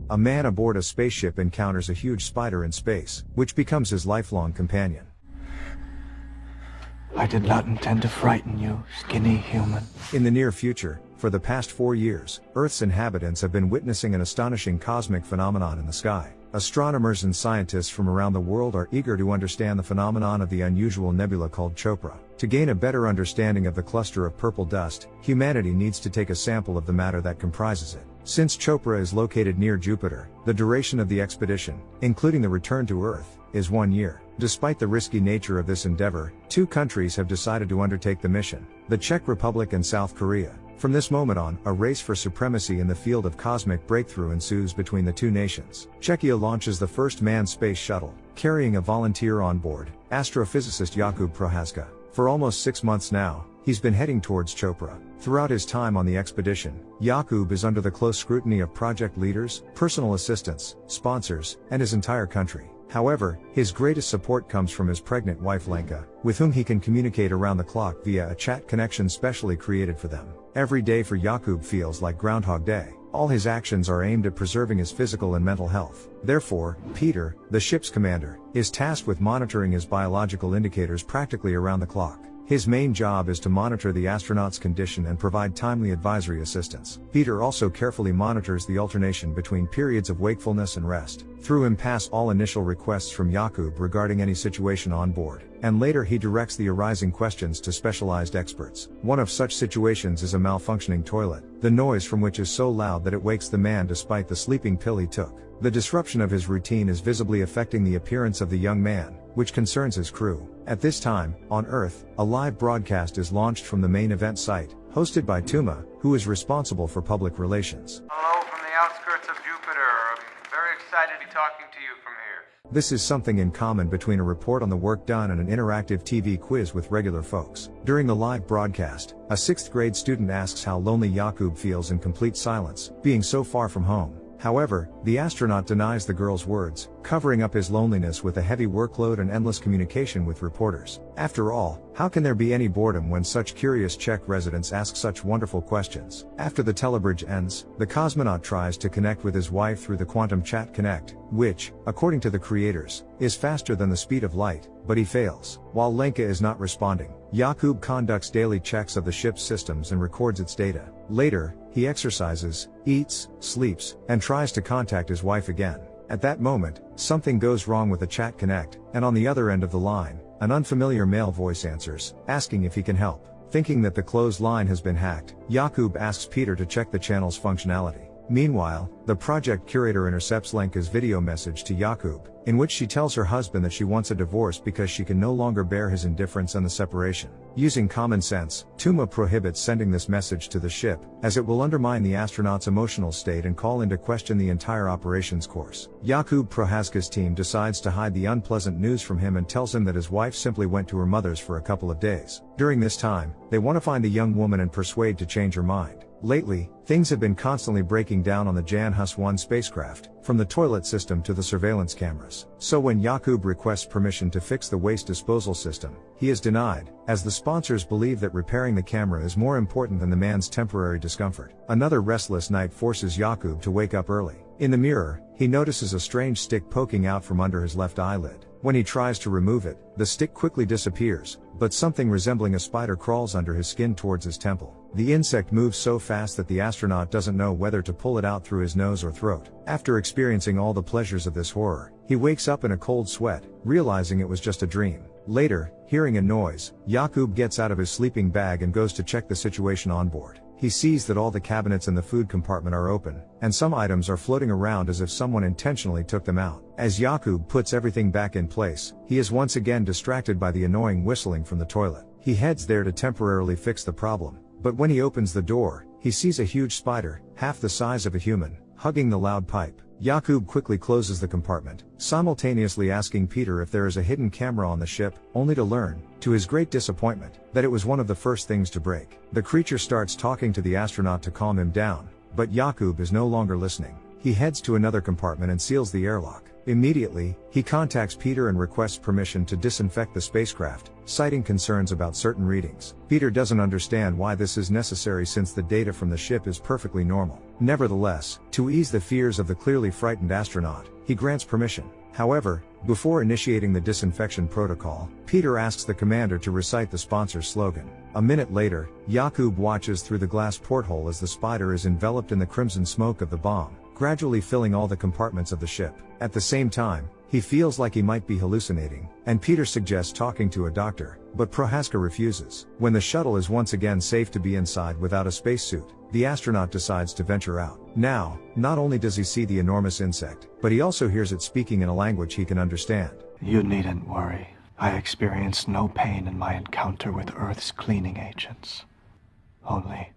a man aboard a spaceship encounters a huge spider in space, which becomes his lifelong companion. I did not intend to frighten you, skinny human. In the near future, for the past 4 years, Earth's inhabitants have been witnessing an astonishing cosmic phenomenon in the sky. Astronomers and scientists from around the world are eager to understand the phenomenon of the unusual nebula called Chopra. To gain a better understanding of the cluster of purple dust, humanity needs to take a sample of the matter that comprises it. Since Chopra is located near Jupiter, the duration of the expedition, including the return to Earth, is 1 year. Despite the risky nature of this endeavor, 2 countries have decided to undertake the mission: the Czech Republic and South Korea. From this moment on, a race for supremacy in the field of cosmic breakthrough ensues between the 2 nations. Czechia launches the first manned space shuttle, carrying a volunteer on board, astrophysicist Jakub Prohaska. For almost 6 months now, he's been heading towards Chopra. Throughout his time on the expedition, Jakub is under the close scrutiny of project leaders, personal assistants, sponsors, and his entire country. However, his greatest support comes from his pregnant wife Lenka, with whom he can communicate around the clock via a chat connection specially created for them. Every day for Jakub feels like Groundhog Day. All his actions are aimed at preserving his physical and mental health. Therefore, Peter, the ship's commander, is tasked with monitoring his biological indicators practically around the clock. His main job is to monitor the astronaut's condition and provide timely advisory assistance. Peter also carefully monitors the alternation between periods of wakefulness and rest. Through him pass all initial requests from Jakub regarding any situation on board, and later he directs the arising questions to specialized experts. One of such situations is a malfunctioning toilet, the noise from which is so loud that it wakes the man despite the sleeping pill he took. The disruption of his routine is visibly affecting the appearance of the young man, which concerns his crew. At this time, on Earth, a live broadcast is launched from the main event site, hosted by Tuma, who is responsible for public relations. Hello from the outskirts of Jupiter. I'm very excited to be talking to you from here. This is something in common between a report on the work done and an interactive TV quiz with regular folks. During the live broadcast, a 6th grade student asks how lonely Jakub feels in complete silence, being so far from home. However, the astronaut denies the girl's words, covering up his loneliness with a heavy workload and endless communication with reporters. After all, how can there be any boredom when such curious Czech residents ask such wonderful questions? After the telebridge ends, the cosmonaut tries to connect with his wife through the Quantum Chat Connect, which, according to the creators, is faster than the speed of light, but he fails. While Lenka is not responding, Jakub conducts daily checks of the ship's systems and records its data. Later, he exercises, eats, sleeps, and tries to contact his wife again. At that moment, something goes wrong with the Chat Connect, and on the other end of the line, an unfamiliar male voice answers, asking if he can help. Thinking that the closed line has been hacked, Jakub asks Peter to check the channel's functionality. Meanwhile, the project curator intercepts Lenka's video message to Jakub, in which she tells her husband that she wants a divorce because she can no longer bear his indifference and the separation. Using common sense, Tuma prohibits sending this message to the ship, as it will undermine the astronaut's emotional state and call into question the entire operations course. Jakub Prohaska's team decides to hide the unpleasant news from him and tells him that his wife simply went to her mother's for a couple of days. During this time, they want to find a young woman and persuade to change her mind. Lately, things have been constantly breaking down on the Jan Hus 1 spacecraft, from the toilet system to the surveillance cameras. So when Jakub requests permission to fix the waste disposal system, he is denied, as the sponsors believe that repairing the camera is more important than the man's temporary discomfort. Another restless night forces Jakub to wake up early. In the mirror, he notices a strange stick poking out from under his left eyelid. When he tries to remove it, the stick quickly disappears, but something resembling a spider crawls under his skin towards his temple. The insect moves so fast that the astronaut doesn't know whether to pull it out through his nose or throat. After experiencing all the pleasures of this horror, he wakes up in a cold sweat, realizing it was just a dream. Later, hearing a noise, Jakub gets out of his sleeping bag and goes to check the situation on board. He sees that all the cabinets in the food compartment are open, and some items are floating around as if someone intentionally took them out. As Jakub puts everything back in place, he is once again distracted by the annoying whistling from the toilet. He heads there to temporarily fix the problem, but when he opens the door, he sees a huge spider, half the size of a human, hugging the loud pipe. Jakub quickly closes the compartment, simultaneously asking Peter if there is a hidden camera on the ship, only to learn, to his great disappointment, that it was one of the first things to break. The creature starts talking to the astronaut to calm him down, but Jakub is no longer listening. He heads to another compartment and seals the airlock. Immediately, he contacts Peter and requests permission to disinfect the spacecraft, citing concerns about certain readings. Peter doesn't understand why this is necessary since the data from the ship is perfectly normal. Nevertheless, to ease the fears of the clearly frightened astronaut, he grants permission. However, before initiating the disinfection protocol, Peter asks the commander to recite the sponsor's slogan. A minute later, Yakub watches through the glass porthole as the spider is enveloped in the crimson smoke of the bomb, gradually filling all the compartments of the ship. At the same time, he feels like he might be hallucinating, and Peter suggests talking to a doctor, but Prohaska refuses. When the shuttle is once again safe to be inside without a spacesuit, the astronaut decides to venture out. Now, not only does he see the enormous insect, but he also hears it speaking in a language he can understand. You needn't worry. I experienced no pain in my encounter with Earth's cleaning agents. Only...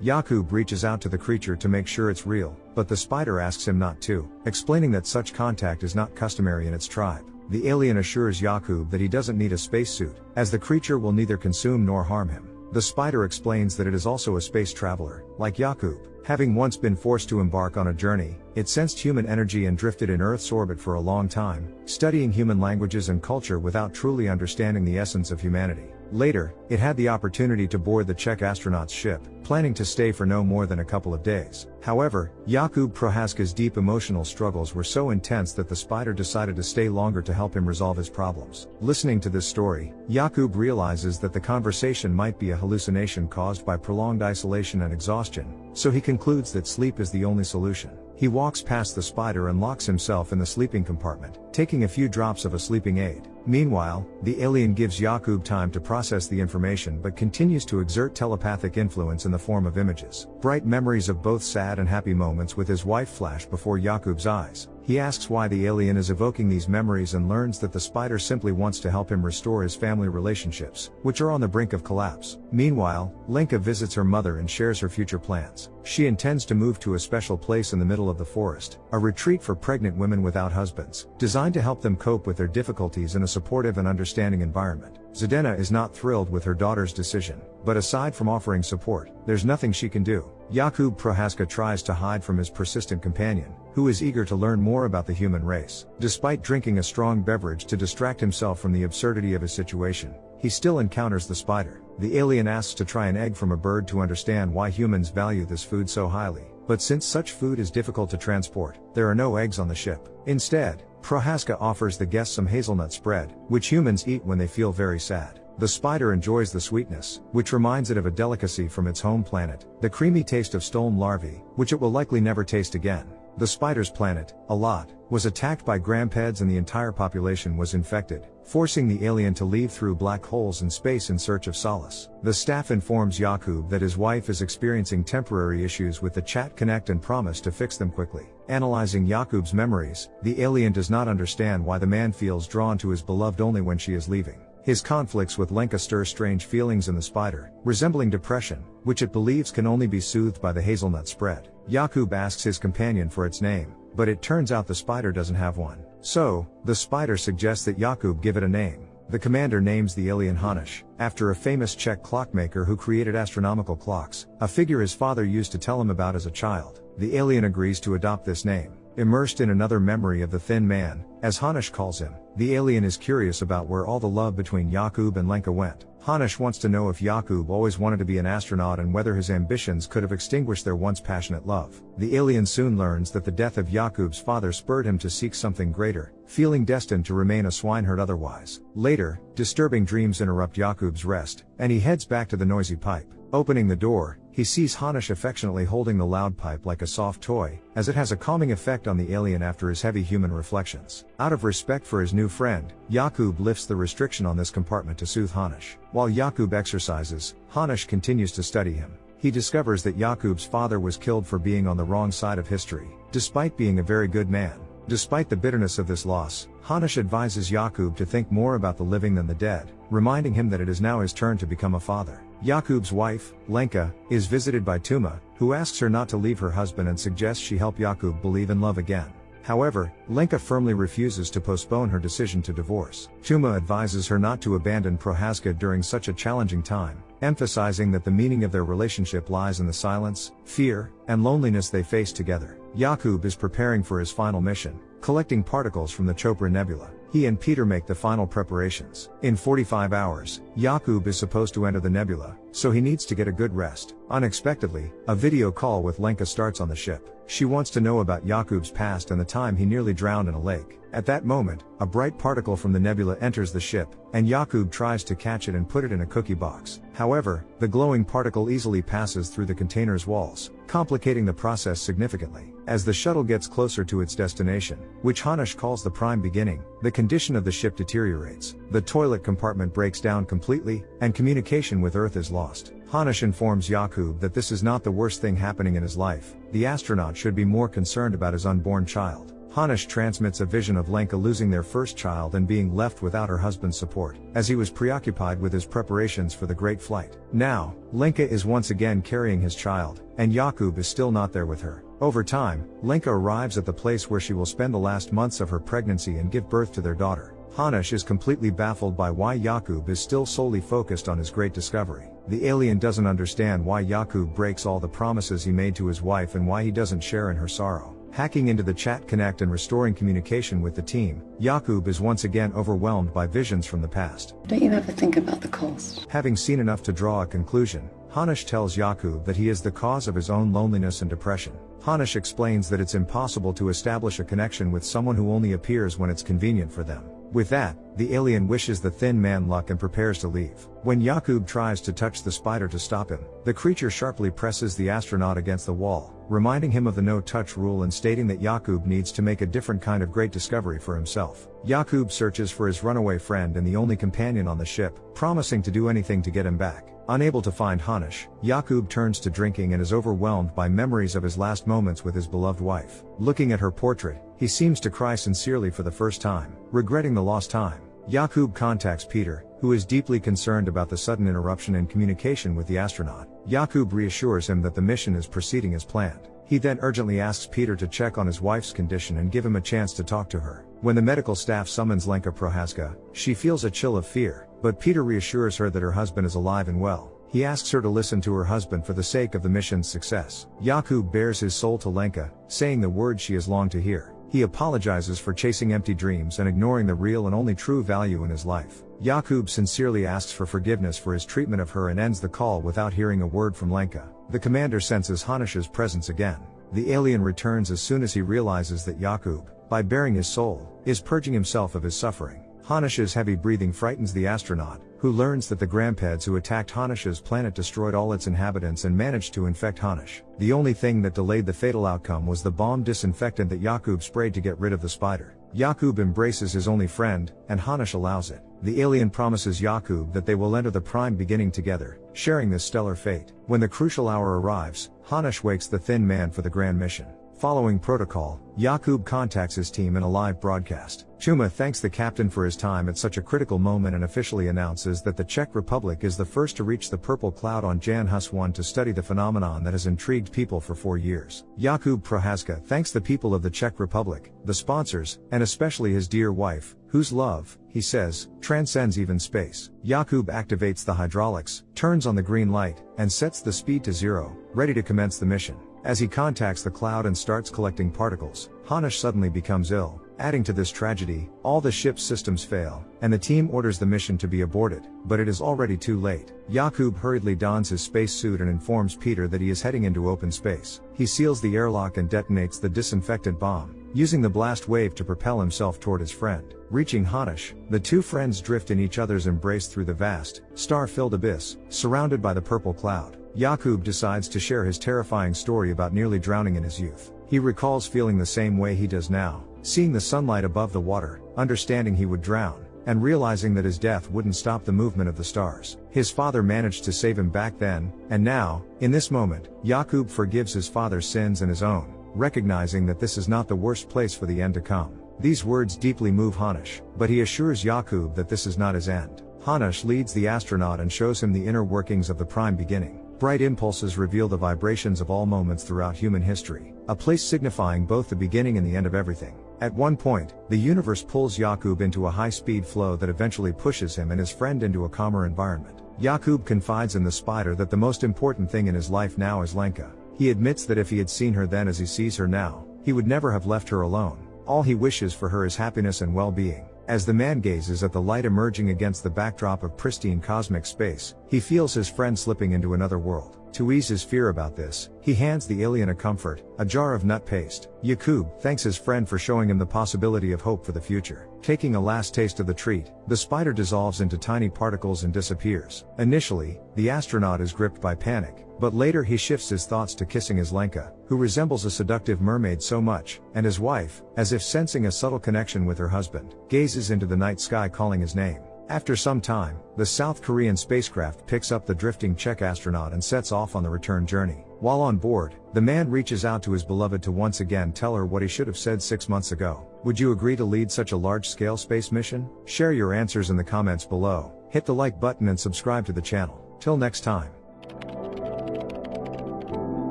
Yakub reaches out to the creature to make sure it's real, but the spider asks him not to, explaining that such contact is not customary in its tribe. The alien assures Yakub that he doesn't need a spacesuit, as the creature will neither consume nor harm him. The spider explains that it is also a space traveler, like Yakub. Having once been forced to embark on a journey, it sensed human energy and drifted in Earth's orbit for a long time, studying human languages and culture without truly understanding the essence of humanity. Later, it had the opportunity to board the Czech astronaut's ship, planning to stay for no more than a couple of days. However, Yakub Prohaska's deep emotional struggles were so intense that the spider decided to stay longer to help him resolve his problems. Listening to this story, Yakub realizes that the conversation might be a hallucination caused by prolonged isolation and exhaustion, so he concludes that sleep is the only solution. He walks past the spider and locks himself in the sleeping compartment, taking a few drops of a sleeping aid. Meanwhile, the alien gives Yakub time to process the information but continues to exert telepathic influence in the form of images. Bright memories of both sad and happy moments with his wife flash before Yakub's eyes. He asks why the alien is evoking these memories and learns that the spider simply wants to help him restore his family relationships, which are on the brink of collapse. Meanwhile, Lenka visits her mother and shares her future plans. She intends to move to a special place in the middle of the forest, a retreat for pregnant women without husbands, designed to help them cope with their difficulties in a supportive and understanding environment. Zdenka is not thrilled with her daughter's decision, but aside from offering support, there's nothing she can do. Yakub Prohaska tries to hide from his persistent companion, who is eager to learn more about the human race. Despite drinking a strong beverage to distract himself from the absurdity of his situation, he still encounters the spider. The alien asks to try an egg from a bird to understand why humans value this food so highly, but since such food is difficult to transport, there are no eggs on the ship. Instead, Prohaska offers the guests some hazelnut spread, which humans eat when they feel very sad. The spider enjoys the sweetness, which reminds it of a delicacy from its home planet, the creamy taste of stone larvae, which it will likely never taste again. The spider's planet, Alat, was attacked by Grampeds and the entire population was infected, forcing the alien to leave through black holes in space in search of solace. The staff informs Yakub that his wife is experiencing temporary issues with the Chat Connect and promise to fix them quickly. Analyzing Yakub's memories, the alien does not understand why the man feels drawn to his beloved only when she is leaving. His conflicts with Lenka stir strange feelings in the spider, resembling depression, which it believes can only be soothed by the hazelnut spread. Yakub asks his companion for its name, but it turns out the spider doesn't have one. So, the spider suggests that Yakub give it a name. The commander names the alien Hanush, after a famous Czech clockmaker who created astronomical clocks, a figure his father used to tell him about as a child. The alien agrees to adopt this name. Immersed in another memory of the Thin Man, as Hanush calls him, the alien is curious about where all the love between Yakub and Lenka went. Hanush wants to know if Yakub always wanted to be an astronaut and whether his ambitions could have extinguished their once passionate love. The alien soon learns that the death of Yakub's father spurred him to seek something greater, feeling destined to remain a swineherd otherwise. Later, disturbing dreams interrupt Yakub's rest, and he heads back to the noisy pipe. Opening the door, he sees Hanush affectionately holding the loud pipe like a soft toy, as it has a calming effect on the alien after his heavy human reflections. Out of respect for his new friend, Yakub lifts the restriction on this compartment to soothe Hanush. While Yakub exercises, Hanush continues to study him. He discovers that Yakub's father was killed for being on the wrong side of history, despite being a very good man. Despite the bitterness of this loss, Hanush advises Yakub to think more about the living than the dead, reminding him that it is now his turn to become a father. Yakub's wife, Lenka, is visited by Tuma, who asks her not to leave her husband and suggests she help Yakub believe in love again. However, Lenka firmly refuses to postpone her decision to divorce. Chuma advises her not to abandon Prohaska during such a challenging time, emphasizing that the meaning of their relationship lies in the silence, fear, and loneliness they face together. Yakub is preparing for his final mission, collecting particles from the Chopra Nebula. He and Peter make the final preparations. In 45 hours, Yakub is supposed to enter the nebula, so he needs to get a good rest. Unexpectedly, a video call with Lenka starts on the ship. She wants to know about Yakub's past and the time he nearly drowned in a lake. At that moment, a bright particle from the nebula enters the ship, and Yakub tries to catch it and put it in a cookie box. However, the glowing particle easily passes through the container's walls, complicating the process significantly. As the shuttle gets closer to its destination, which Hanush calls the prime beginning, the condition of the ship deteriorates. The toilet compartment breaks down completely, and communication with Earth is lost. Hanush informs Yakub that this is not the worst thing happening in his life. The astronaut should be more concerned about his unborn child. Hanush transmits a vision of Lenka losing their first child and being left without her husband's support, as he was preoccupied with his preparations for the great flight. Now, Lenka is once again carrying his child, and Yakub is still not there with her. Over time, Lenka arrives at the place where she will spend the last months of her pregnancy and give birth to their daughter. Hanush is completely baffled by why Yakub is still solely focused on his great discovery. The alien doesn't understand why Yakub breaks all the promises he made to his wife and why he doesn't share in her sorrow. Hacking into the chat connect and restoring communication with the team, Yakub is once again overwhelmed by visions from the past. Don't you ever think about the cost? Having seen enough to draw a conclusion, Hanush tells Yakub that he is the cause of his own loneliness and depression. Hanush explains that it's impossible to establish a connection with someone who only appears when it's convenient for them. With that, the alien wishes the thin man luck and prepares to leave. When Yakub tries to touch the spider to stop him, the creature sharply presses the astronaut against the wall, reminding him of the no-touch rule and stating that Yakub needs to make a different kind of great discovery for himself. Yakub searches for his runaway friend and the only companion on the ship, promising to do anything to get him back. Unable to find Hanush, Yakub turns to drinking and is overwhelmed by memories of his last moments with his beloved wife. Looking at her portrait, he seems to cry sincerely for the first time, regretting the lost time. Yakub contacts Peter, who is deeply concerned about the sudden interruption in communication with the astronaut. Yakub reassures him that the mission is proceeding as planned. He then urgently asks Peter to check on his wife's condition and give him a chance to talk to her. When the medical staff summons Lenka Prohaska, she feels a chill of fear, but Peter reassures her that her husband is alive and well. He asks her to listen to her husband for the sake of the mission's success. Yakub bears his soul to Lenka, saying the words she has longed to hear. He apologizes for chasing empty dreams and ignoring the real and only true value in his life. Yakub sincerely asks for forgiveness for his treatment of her and ends the call without hearing a word from Lenka. The commander senses Hanush's presence again. The alien returns as soon as he realizes that Yakub, by baring his soul, is purging himself of his suffering. Hanush's heavy breathing frightens the astronaut, who learns that the Grampeds who attacked Hanush's planet destroyed all its inhabitants and managed to infect Hanush. The only thing that delayed the fatal outcome was the bomb disinfectant that Yakub sprayed to get rid of the spider. Yakub embraces his only friend, and Hanush allows it. The alien promises Yakub that they will enter the prime beginning together, sharing this stellar fate. When the crucial hour arrives, Hanush wakes the thin man for the grand mission. Following protocol, Yakub contacts his team in a live broadcast. Chuma thanks the captain for his time at such a critical moment and officially announces that the Czech Republic is the first to reach the purple cloud on Jan Hus 1 to study the phenomenon that has intrigued people for 4 years. Yakub Prohaska thanks the people of the Czech Republic, the sponsors, and especially his dear wife, whose love, he says, transcends even space. Yakub activates the hydraulics, turns on the green light, and sets the speed to 0, ready to commence the mission. As he contacts the cloud and starts collecting particles, Hanush suddenly becomes ill. Adding to this tragedy, all the ship's systems fail, and the team orders the mission to be aborted, but it is already too late. Yakub hurriedly dons his spacesuit and informs Peter that he is heading into open space. He seals the airlock and detonates the disinfectant bomb, using the blast wave to propel himself toward his friend. Reaching Hanush, the two friends drift in each other's embrace through the vast, star-filled abyss, surrounded by the purple cloud. Yakub decides to share his terrifying story about nearly drowning in his youth. He recalls feeling the same way he does now, seeing the sunlight above the water, understanding he would drown, and realizing that his death wouldn't stop the movement of the stars. His father managed to save him back then, and now, in this moment, Yakub forgives his father's sins and his own, recognizing that this is not the worst place for the end to come. These words deeply move Hanush, but he assures Yakub that this is not his end. Hanush leads the astronaut and shows him the inner workings of the prime beginning. Bright impulses reveal the vibrations of all moments throughout human history, a place signifying both the beginning and the end of everything. At one point, the universe pulls Yakub into a high-speed flow that eventually pushes him and his friend into a calmer environment. Yakub confides in the spider that the most important thing in his life now is Lenka. He admits that if he had seen her then as he sees her now, he would never have left her alone. All he wishes for her is happiness and well-being. As the man gazes at the light emerging against the backdrop of pristine cosmic space, he feels his friend slipping into another world. To ease his fear about this, he hands the alien a comfort, a jar of nut paste. Yakub thanks his friend for showing him the possibility of hope for the future. Taking a last taste of the treat, the spider dissolves into tiny particles and disappears. Initially, the astronaut is gripped by panic, but later he shifts his thoughts to kissing his Lenka, who resembles a seductive mermaid so much, and his wife, as if sensing a subtle connection with her husband, gazes into the night sky calling his name. After some time, the South Korean spacecraft picks up the drifting Czech astronaut and sets off on the return journey. While on board, the man reaches out to his beloved to once again tell her what he should have said 6 months ago. Would you agree to lead such a large-scale space mission? Share your answers in the comments below, hit the like button and subscribe to the channel. Till next time.